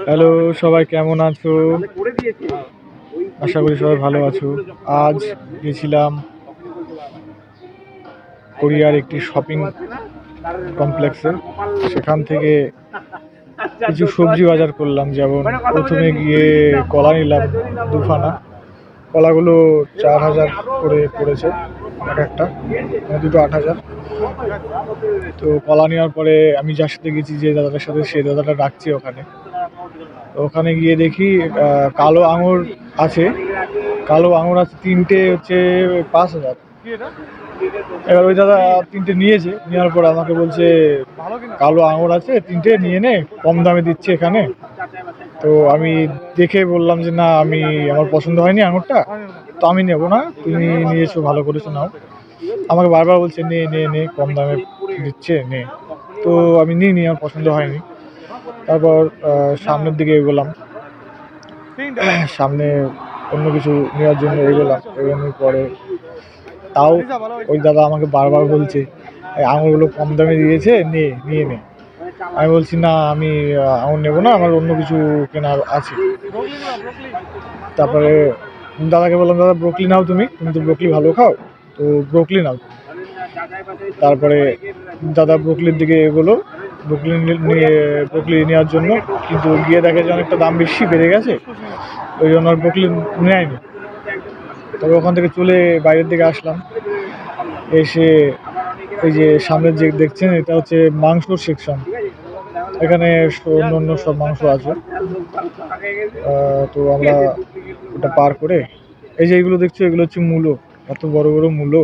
Hello, সবাই কেমন আছো? আশা করি সবাই ভালো আছো। আজ গেছিলাম কোরিয়ার একটি শপিং কমপ্লেক্সে। সেখান থেকে কিছু সবজি বাজার করলাম। যেমন প্রথমে গিয়ে কলা নিলাম দুখানা। কলাগুলো 4,000 করে পড়েছে এক একটা, মানে দুটো 8,000। তো কলা নেওয়ার পরে আমি যার সাথে গেছি, যে দাদাটার সাথে, সেই দাদাটা ডাকছে ওখানে। তো ওখানে গিয়ে দেখি কালো আঙুর আছে। কালো আঙুর আছে তিনটে, হচ্ছে 5,000। এবার ওই দাদা তিনটে নিয়েছে, নেওয়ার পর আমাকে বলছে কালো আঙুর আছে তিনটে, নিয়ে নে, কম দামে দিচ্ছে এখানে। তো আমি দেখে বললাম যে না, আমার পছন্দ হয়নি আঙুরটা, তো আমি নেবো না, তুমি নিয়েছো ভালো করেছো, নাও। আমাকে বারবার বলছে নে নে নে, কম দামে দিচ্ছে, নে। তো আমি নিইনি, আমার পছন্দ হয়নি। তারপর সামনের দিকে এগোলাম, সামনে অন্য কিছু নেওয়ার জন্য এগোনোর পরে তাও ওই দাদা আমাকে বারবার বলছে আঙুরগুলো কম দামে দিয়েছে, নিয়ে নে। আমি বলছি না, আমি আঙুর নেবো না, আমার অন্য কিছু কেনার আছে। তারপরে দাদাকে বললাম, দাদা ব্রোকলি নাও, তুমি তো ব্রোকলি ভালো খাও, তো ব্রোকলি নাও। তারপরে দাদা ব্রোকলির দিকে এগোলো, ব্রোকলি নেওয়ার জন্য, কিন্তু গিয়ে দেখে যে অনেকটা দাম বেশি বেড়ে গেছে, ওই জন্য আর ব্রোকলি নেয়নি। তবে ওখান থেকে চলে বাইরের দিকে আসলাম। এসে এই যে সামনের যে দেখছেন, এটা হচ্ছে মাংসর সেকশন। এখানে অন্য সব মাংস আছে। তো আমরা ওটা পার করে, এই যে এগুলো দেখছো, এগুলো হচ্ছে মূলো। এত বড় বড় মূলো,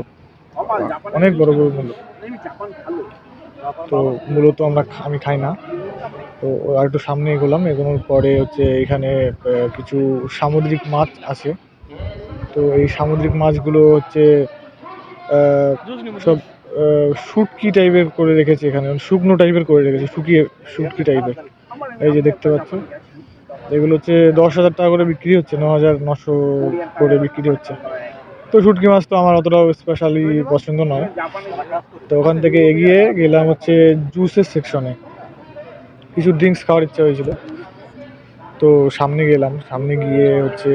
অনেক বড় বড় মূলো। তো মূলো তো আমি খাই না। তো আর একটু সামনে এগোনোর পরে হচ্ছে এখানে কিছু সামুদ্রিক মাছ আছে। তো এই সামুদ্রিক মাছগুলো হচ্ছে সব শুটকি টাইপের করে রেখেছে এখানে, শুকনো টাইপের করে রেখেছে, শুটকি টাইপের। এই যে দেখতে পাচ্ছ, এগুলো হচ্ছে 10,000 টাকা করে বিক্রি হচ্ছে, 9,900 করে বিক্রি হচ্ছে। তো শুটকি মাছ তো আমার অতটাও স্পেশালি পছন্দ নয়। তো ওখান থেকে এগিয়ে গেলাম হচ্ছে জুসের সেকশনে। কিছু ড্রিঙ্কস খাওয়ার ইচ্ছা হয়েছিল, তো সামনে গেলাম। সামনে গিয়ে হচ্ছে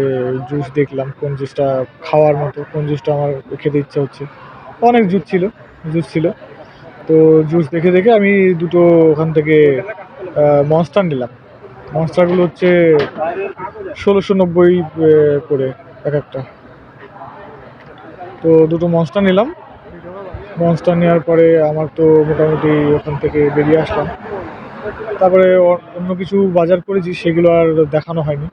জুস দেখলাম, কোন জুসটা খাওয়ার মতো, কোন জুসটা আমার খেতে ইচ্ছা হচ্ছে। অনেক জুস ছিল। তো জুস দেখে দেখে আমি দুটো ওখান থেকে মনস্টার নিলাম। মনস্টারগুলো হচ্ছে 1,690 করে এক একটা। তো দুটো মনস্টার নিলাম। মনস্টার নেওয়ার পরে আমার তো মোটামুটি ওখান থেকে বেরিয়ে আসলাম। তারপরে অন্য কিছু বাজার করেছি, সেগুলো আর দেখানো হয়নি।